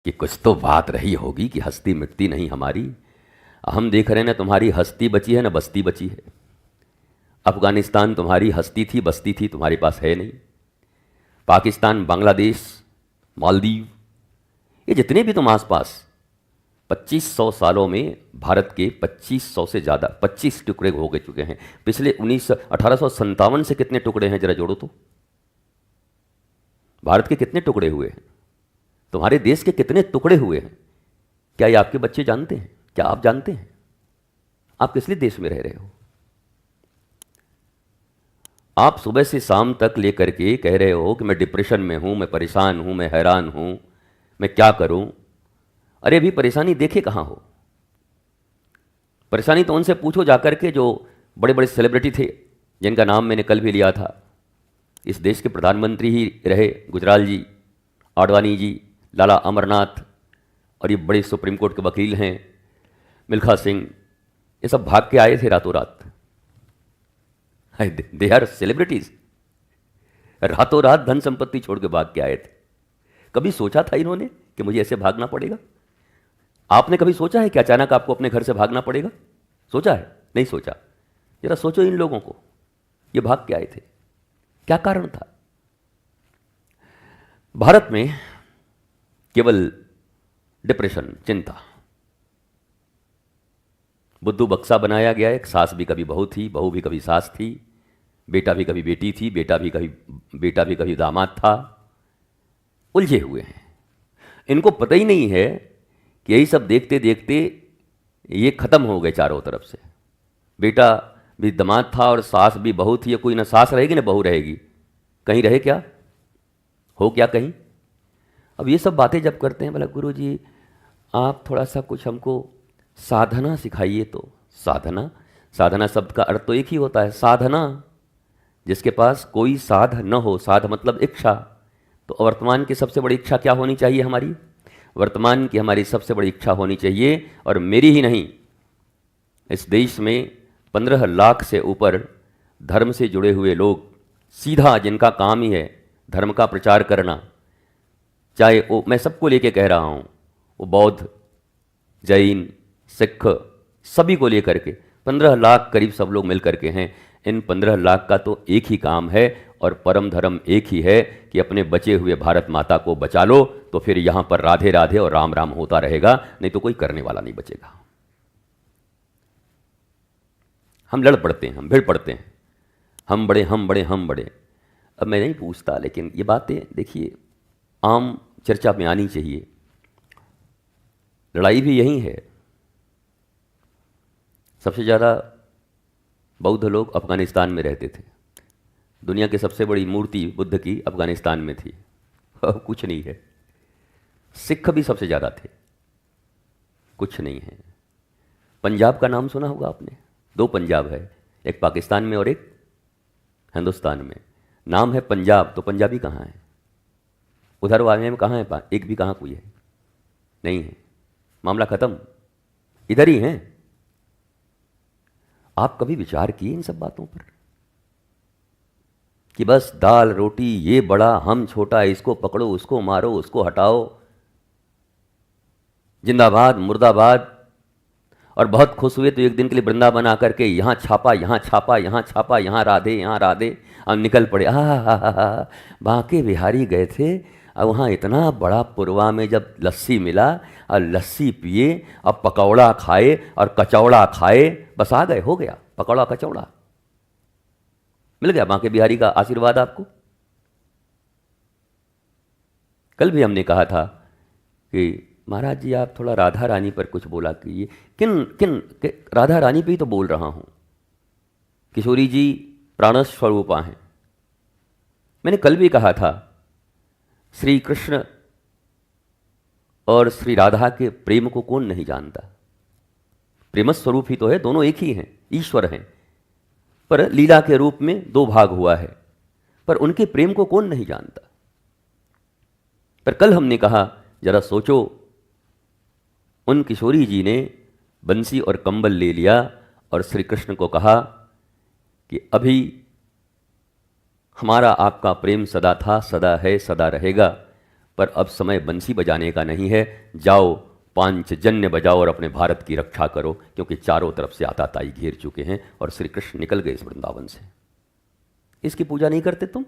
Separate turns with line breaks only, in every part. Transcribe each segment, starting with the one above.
कि कुछ तो बात रही होगी कि हस्ती मिटती नहीं हमारी। हम देख रहे हैं ना, तुम्हारी हस्ती बची है ना बस्ती बची है। अफगानिस्तान तुम्हारी हस्ती थी बस्ती थी, तुम्हारे पास है नहीं। पाकिस्तान, बांग्लादेश, मालदीव, ये जितने भी तुम आसपास 2500 सालों में भारत के 2500 से ज़्यादा 25 टुकड़े हो गए चुके हैं। पिछले 1857 से कितने टुकड़े हैं जरा जोड़ो तो। भारत के कितने टुकड़े हुए हैं, तुम्हारे देश के कितने टुकड़े हुए हैं, क्या ये आपके बच्चे जानते हैं? क्या आप जानते हैं आप किस लिए देश में रह रहे हो? आप सुबह से शाम तक लेकर के कह रहे हो कि मैं डिप्रेशन में हूं, मैं परेशान हूं, मैं हैरान हूं, मैं क्या करूं। अरे अभी परेशानी देखे कहां हो? परेशानी तो उनसे पूछो जाकर के जो बड़े बड़े सेलिब्रिटी थे, जिनका नाम मैंने कल भी लिया था। इस देश के प्रधानमंत्री ही रहे गुजराल जी, आडवाणी जी, लाला अमरनाथ, और ये बड़े सुप्रीम कोर्ट के वकील हैं मिल्खा सिंह। ये सब भाग के आए थे रातों रात। They are celebrities. रातों रात धन संपत्ति छोड़ के भाग के आए थे। कभी सोचा था इन्होंने कि मुझे ऐसे भागना पड़ेगा? आपने कभी सोचा है कि अचानक आपको अपने घर से भागना पड़ेगा? सोचा है? नहीं सोचा। जरा सोचो इन लोगों को, ये भाग के आए थे, क्या कारण था? भारत में केवल डिप्रेशन, चिंता। बुद्धू बक्सा बनाया गया। एक सास भी कभी बहू थी, बहू भी कभी सास थी, बेटा भी कभी बेटी थी, बेटा भी कभी दामाद था। उलझे हुए हैं। इनको पता ही नहीं है कि यही सब देखते देखते ये खत्म हो गए चारों तरफ से। बेटा भी दामाद था और सास भी बहू थी। कोई ना सास रहेगी ना बहू रहेगी, कहीं रहे क्या, हो क्या कहीं? अब ये सब बातें जब करते हैं, बोला गुरु जी आप थोड़ा सा कुछ हमको साधना सिखाइए। तो साधना, साधना शब्द का अर्थ तो एक ही होता है, साधना। जिसके पास कोई साध न हो, साध मतलब इच्छा। तो वर्तमान की सबसे बड़ी इच्छा क्या होनी चाहिए हमारी? वर्तमान की हमारी सबसे बड़ी इच्छा होनी चाहिए, और मेरी ही नहीं, इस देश में 15 लाख से ऊपर धर्म से जुड़े हुए लोग, सीधा जिनका काम ही है धर्म का प्रचार करना, चाहे वो, मैं सबको लेके कह रहा हूँ, वो बौद्ध, जैन, सिख, सभी को लेकर के 15 लाख करीब सब लोग मिल करके हैं। इन 15 लाख का तो एक ही काम है और परम धर्म एक ही है कि अपने बचे हुए भारत माता को बचा लो, तो फिर यहाँ पर राधे राधे और राम राम होता रहेगा, नहीं तो कोई करने वाला नहीं बचेगा। हम लड़ पड़ते हैं, हम भिड़ पड़ते हैं, हम बड़े हम बड़े हम बड़े। अब मैं नहीं पूछता, लेकिन ये बातें देखिए आम चर्चा में आनी चाहिए। लड़ाई भी यही है। सबसे ज़्यादा बौद्ध लोग अफगानिस्तान में रहते थे। दुनिया की सबसे बड़ी मूर्ति बुद्ध की अफगानिस्तान में थी। अब कुछ नहीं है। सिख भी सबसे ज़्यादा थे, कुछ नहीं है। पंजाब का नाम सुना होगा आपने? 2 पंजाब है, एक पाकिस्तान में और एक हिंदुस्तान में। नाम है पंजाब, तो पंजाबी कहाँ है? उधर वाले में कहाँ है? एक भी कहाँ कोई है? नहीं है। मामला खत्म, इधर ही हैं। आप कभी विचार किए इन सब बातों पर कि बस दाल रोटी, ये बड़ा हम छोटा, इसको पकड़ो उसको मारो उसको हटाओ, जिंदाबाद मुर्दाबाद। और बहुत खुश हुए तो एक दिन के लिए वृंदावन आकर के यहाँ छापा, यहाँ छापा, यहाँ छापा, यहाँ राधे, यहाँ राधे, और निकल पड़े। बांके बिहारी गए थे, और वहाँ इतना बड़ा पुरवा में जब लस्सी मिला, और लस्सी पिए, अब पकौड़ा खाए और कचौड़ा खाए, बस आ गए, हो गया पकौड़ा कचौड़ा, मिल गया बांके बिहारी का आशीर्वाद आपको। कल भी हमने कहा था कि महाराज जी आप थोड़ा राधा रानी पर कुछ बोला कीजिए। राधा रानी पे ही तो बोल रहा हूं। किशोरी जी प्राण स्वरूपा हैं। मैंने कल भी कहा था, श्री कृष्ण और श्री राधा के प्रेम को कौन नहीं जानता? प्रेम स्वरूप ही तो है, दोनों एक ही हैं, ईश्वर हैं, पर लीला के रूप में 2 भाग हुआ है। पर उनके प्रेम को कौन नहीं जानता? पर कल हमने कहा जरा सोचो, उन किशोरी जी ने बंसी और कंबल ले लिया और श्री कृष्ण को कहा कि अभी हमारा आपका प्रेम सदा था, सदा है, सदा रहेगा, पर अब समय बंसी बजाने का नहीं है। जाओ पांचजन्य बजाओ और अपने भारत की रक्षा करो, क्योंकि चारों तरफ से आताताई घेर चुके हैं और श्री कृष्ण निकल गए इस वृंदावन से। इसकी पूजा नहीं करते तुम?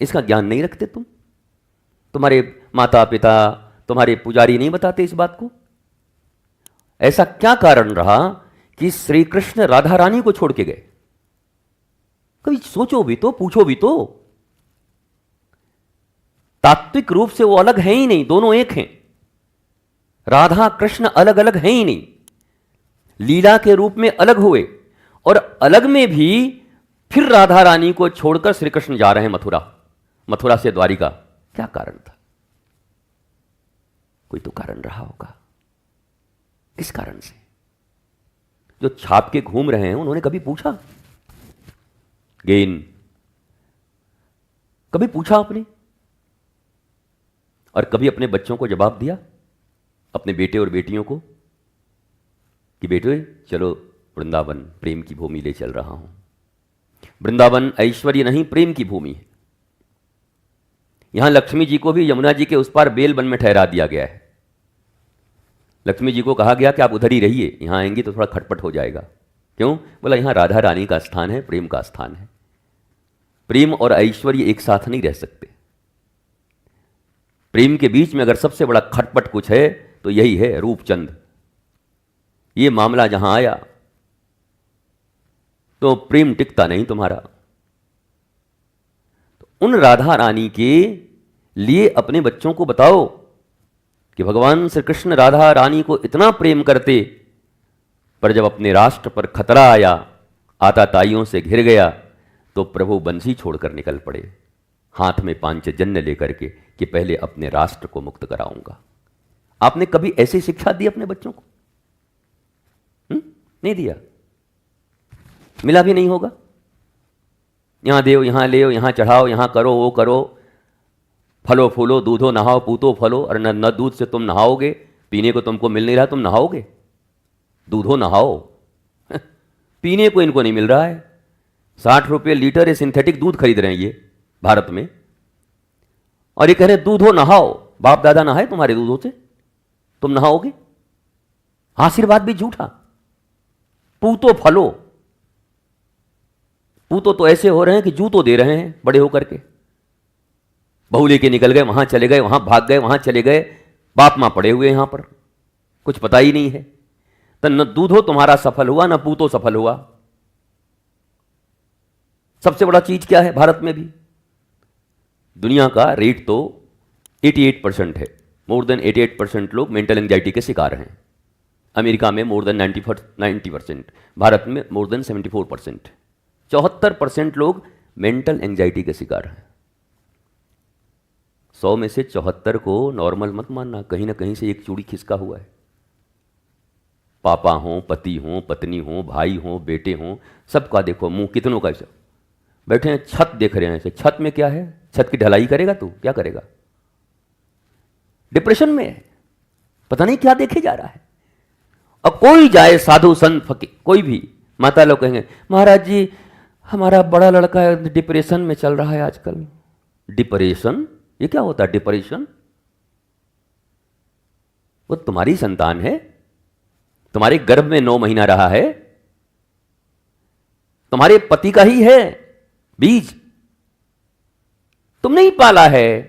इसका ज्ञान नहीं रखते तुम? तुम्हारे माता पिता, तुम्हारे पुजारी नहीं बताते इस बात को? ऐसा क्या कारण रहा कि श्री कृष्ण राधा रानी को छोड़ के गए? कभी सोचो भी तो, पूछो भी तो। तात्विक रूप से वो अलग है ही नहीं, दोनों एक हैं। राधा कृष्ण अलग अलग हैं ही नहीं, लीला के रूप में अलग हुए, और अलग में भी फिर राधा रानी को छोड़कर श्री कृष्ण जा रहे हैं मथुरा, मथुरा से द्वारिका। क्या कारण था? कोई तो कारण रहा होगा। किस कारण से? जो छाप के घूम रहे हैं उन्होंने कभी पूछा? गेन कभी पूछा आपने? और कभी अपने बच्चों को जवाब दिया, अपने बेटे और बेटियों को, कि बेटे चलो वृंदावन प्रेम की भूमि ले चल रहा हूं। वृंदावन ऐश्वर्य नहीं, प्रेम की भूमि है। यहां लक्ष्मी जी को भी यमुना जी के उस पार बेल वन में ठहरा दिया गया है। लक्ष्मी जी को कहा गया कि आप उधर ही रहिए, यहां आएंगी तो थोड़ा खटपट हो जाएगा। क्यों? बोला यहां राधा रानी का स्थान है, प्रेम का स्थान है। प्रेम और ऐश्वर्य एक साथ नहीं रह सकते। प्रेम के बीच में अगर सबसे बड़ा खटपट कुछ है तो यही है रूपचंद। ये मामला जहां आया तो प्रेम टिकता नहीं तुम्हारा। तो उन राधा रानी के लिए अपने बच्चों को बताओ कि भगवान श्री कृष्ण राधा रानी को इतना प्रेम करते, पर जब अपने राष्ट्र पर खतरा आया, आताताइयों से घिर गया, तो प्रभु बंसी छोड़कर निकल पड़े, हाथ में पांचजन्य लेकर के, कि पहले अपने राष्ट्र को मुक्त कराऊंगा। आपने कभी ऐसी शिक्षा दी अपने बच्चों को? नहीं दिया, मिला भी नहीं होगा। यहां देव, यहां ले, यहां चढ़ाओ, यहां करो, वो करो, फलो फूलो, दूधो नहाओ, पूतो फलो। और न दूध से तुम नहाओगे, पीने को तुमको मिल नहीं रहा, तुम नहाओगे? दूधो नहाओ पीने को इनको नहीं मिल रहा है। 60 रुपये लीटर ये सिंथेटिक दूध खरीद रहे हैं ये भारत में, और ये कह रहे हैं दूधो नहाओ। बाप दादा नहाए तुम्हारे दूधों से, तुम नहाओगे? आशीर्वाद भी झूठा। पूतो फलो, पूतो तो ऐसे हो रहे हैं कि जूतो दे रहे हैं बड़े होकर के। बहू लेके निकल गए, वहां चले गए, वहां भाग गए, वहां चले गए, बाप मां पड़े हुए यहां पर, कुछ पता ही नहीं है। तो न दूधो तुम्हारा सफल हुआ, न पूतो सफल हुआ। सबसे बड़ा चीज क्या है भारत में भी? दुनिया का रेट तो 88% है। मोर देन 88% लोग मेंटल एंजाइटी के शिकार हैं। अमेरिका में मोर देन 90%, भारत में मोर देन 74%। 74% लोग मेंटल एंजाइटी के शिकार हैं। 100 में से 74 को नॉर्मल मत मानना, कहीं ना कहीं से एक चूड़ी खिसका हुआ है। पापा हो, पति हो, पत्नी हो, भाई हो, बेटे हो, सबका देखो मुंह कितनों का ऐसा बैठे हैं, छत देख रहे हैं ऐसे। छत में क्या है? छत की ढलाई करेगा तू? क्या करेगा? डिप्रेशन में है, पता नहीं क्या देखे जा रहा है। अब कोई जाए, साधु संत फकीर कोई भी, माता लोग कहेंगे महाराज जी हमारा बड़ा लड़का डिप्रेशन में चल रहा है आजकल। डिप्रेशन? ये क्या होता है डिप्रेशन? वो तुम्हारी संतान है, तुम्हारे गर्भ में 9 महीना रहा है, तुम्हारे पति का ही है बीज, तुमने ही पाला है।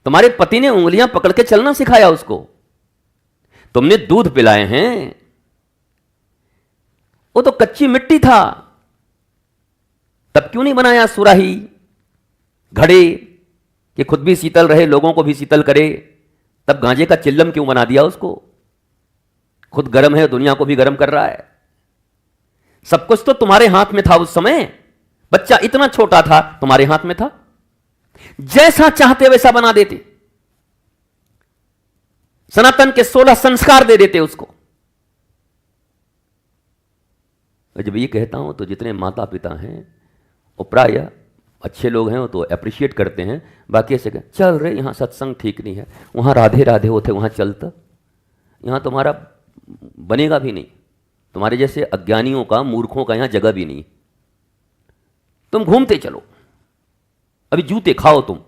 तुम्हारे पति ने उंगलियां पकड़ के चलना सिखाया उसको, तुमने दूध पिलाए हैं। वो तो कच्ची मिट्टी था, तब क्यों नहीं बनाया सुराही, घड़े, कि खुद भी शीतल रहे, लोगों को भी शीतल करे? तब गांजे का चिल्लम क्यों बना दिया उसको? खुद गर्म है, दुनिया को भी गर्म कर रहा है। सब कुछ तो तुम्हारे हाथ में था उस समय। बच्चा इतना छोटा था, तुम्हारे हाथ में था, जैसा चाहते वैसा बना देते। सनातन के 16 संस्कार दे देते उसको। जब ये कहता हूं तो जितने माता पिता हैं वो प्राय अच्छे लोग हैं, वो तो अप्रिशिएट करते हैं। बाकी ऐसे चल रहे, यहां सत्संग ठीक नहीं है, वहां राधे राधे होते, वहां चलता, यहां तुम्हारा बनेगा भी नहीं। तुम्हारे जैसे अज्ञानियों का, मूर्खों का यहां जगह भी नहीं। तुम घूमते चलो, अभी जूते खाओ तुम।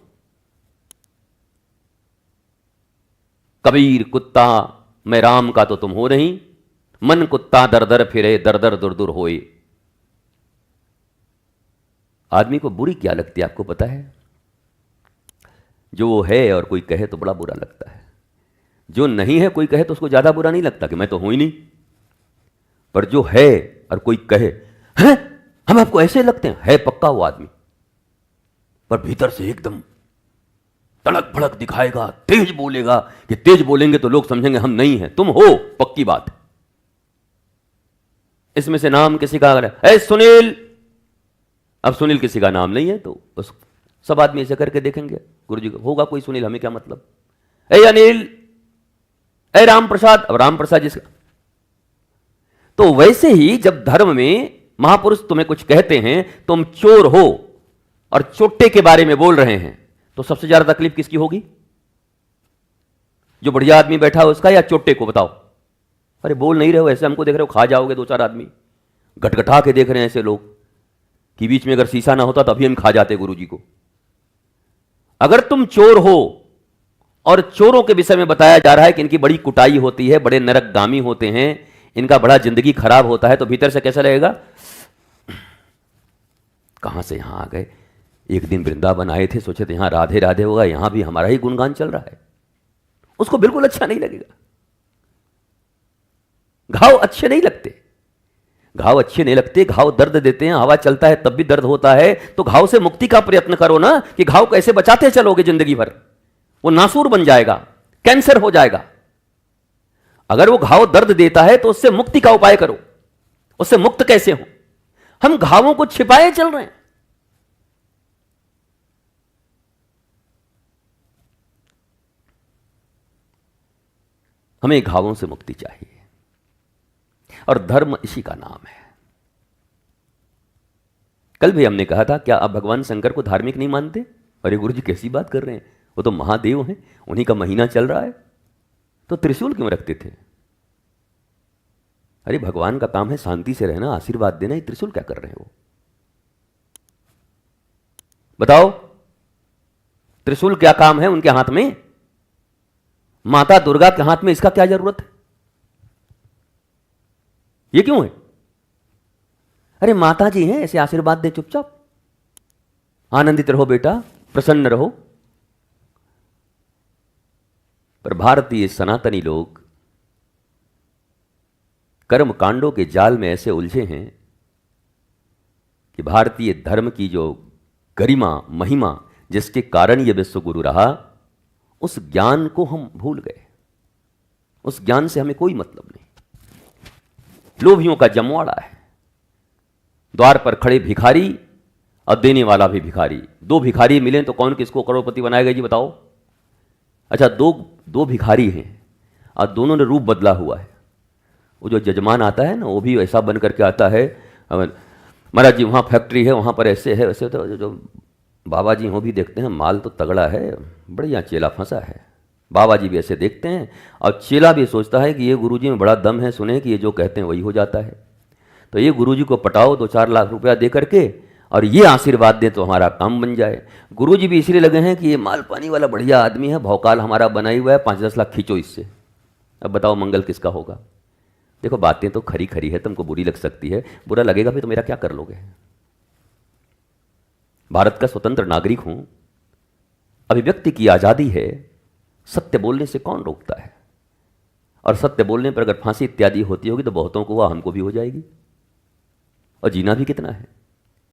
कबीर कुत्ता मैं राम का तो तुम हो नहीं, मन कुत्ता दर दर फिरे दर दर दुर दुर होए। आदमी को बुरी क्या लगती है आपको पता है? जो वो है और कोई कहे तो बड़ा बुरा लगता है, जो नहीं है कोई कहे तो उसको ज्यादा बुरा नहीं लगता कि मैं तो हूं ही नहीं। पर जो है और कोई कहे हैं हम आपको ऐसे लगते हैं, है पक्का वो आदमी, पर भीतर से एकदम तड़क भड़क दिखाएगा, तेज बोलेगा कि तेज बोलेंगे तो लोग समझेंगे हम नहीं हैं, तुम हो पक्की बात है। इसमें से नाम किसी का है सुनील, अब सुनील किसी का नाम नहीं है तो बस सब आदमी ऐसे करके देखेंगे, गुरुजी को होगा कोई सुनील, हमें क्या मतलब। ए अनिल, ए राम प्रसाद, अब राम प्रसाद जिसका। तो वैसे ही जब धर्म में महापुरुष तुम्हें कुछ कहते हैं, तुम चोर हो और चोट्टे के बारे में बोल रहे हैं, तो सबसे ज्यादा तकलीफ किसकी होगी? जो बढ़िया आदमी बैठा है उसका या चोट्टे को? बताओ। अरे बोल नहीं रहे हो, ऐसे हमको देख रहे हो, खा जाओगे दो चार आदमी, गटगटा के देख रहे हैं ऐसे लोग कि बीच में अगर शीशा ना होता तभी हम खा जाते गुरुजी को। अगर तुम चोर हो और चोरों के विषय में बताया जा रहा है कि इनकी बड़ी कुटाई होती है, बड़े नरकगामी होते हैं, इनका बड़ा जिंदगी खराब होता है, तो भीतर से कैसा रहेगा? कहां से यहां आ गए? एक दिन वृंदावन आए थे, सोचे थे यहां राधे राधे होगा, यहां भी हमारा ही गुणगान चल रहा है। उसको बिल्कुल अच्छा नहीं लगेगा। घाव अच्छे नहीं लगते, घाव अच्छे नहीं लगते, घाव दर्द देते हैं। हवा चलता है तब भी दर्द होता है, तो घाव से मुक्ति का प्रयत्न करो ना, कि घाव कैसे बचाते चलोगे जिंदगी भर, वो नासूर बन जाएगा, कैंसर हो जाएगा। अगर वो घाव दर्द देता है तो उससे मुक्ति का उपाय करो, उससे मुक्त कैसे हो? हम घावों को छिपाए चल रहे हैं। हमें घावों से मुक्ति चाहिए, और धर्म इसी का नाम है। कल भी हमने कहा था, क्या आप भगवान शंकर को धार्मिक नहीं मानते? अरे गुरु जी कैसी बात कर रहे हैं, वो तो महादेव हैं, उन्हीं का महीना चल रहा है, तो त्रिशूल क्यों रखते थे? अरे भगवान का काम है शांति से रहना, आशीर्वाद देना, ये त्रिशूल क्या कर रहे हो? बताओ, त्रिशूल क्या काम है उनके हाथ में? माता दुर्गा के हाथ में इसका क्या जरूरत है? ये क्यों है? अरे माता जी हैं, ऐसे आशीर्वाद दे चुपचाप, आनंदित रहो बेटा, प्रसन्न रहो। पर भारतीय सनातनी लोग कर्म कांडों के जाल में ऐसे उलझे हैं कि भारतीय धर्म की जो गरिमा महिमा जिसके कारण यह विश्व गुरु रहा, उस ज्ञान को हम भूल गए। उस ज्ञान से हमें कोई मतलब नहीं। लोभियों का जमवाड़ा है, द्वार पर खड़े भिखारी और देने वाला भी भिखारी। दो भिखारी मिले तो कौन किसको करोड़पति बनाएगा जी बताओ? अच्छा, दो भिखारी हैं और दोनों ने रूप बदला हुआ है। वो जो जजमान आता है ना, वो भी ऐसा बन करके आता है, महाराज जी वहाँ फैक्ट्री है, वहाँ पर ऐसे है वैसे। तो जो बाबा जी वो भी देखते हैं, माल तो तगड़ा है, बढ़िया चेला फंसा है। बाबा जी भी ऐसे देखते हैं, और चेला भी सोचता है कि ये गुरुजी में बड़ा दम है, सुने कि ये जो कहते हैं वही हो जाता है। तो ये गुरुजी को पटाओ 2-4 लाख रुपया दे करके, और ये आशीर्वाद दें तो हमारा काम बन जाए। गुरुजी भी इसलिए लगे हैं कि ये माल पानी वाला बढ़िया आदमी है, भौकाल हमारा बना हुआ है, 5-10 लाख खींचो इससे। अब बताओ मंगल किसका होगा? देखो बातें तो खरी खरी है, तुमको बुरी लग सकती है, बुरा लगेगा फिर तो मेरा क्या कर लोगे? भारत का स्वतंत्र नागरिक हूं, अभिव्यक्ति की आजादी है, सत्य बोलने से कौन रोकता है? और सत्य बोलने पर अगर फांसी इत्यादि होती होगी तो बहुतों को हुआ, हमको भी हो जाएगी, और जीना भी कितना है।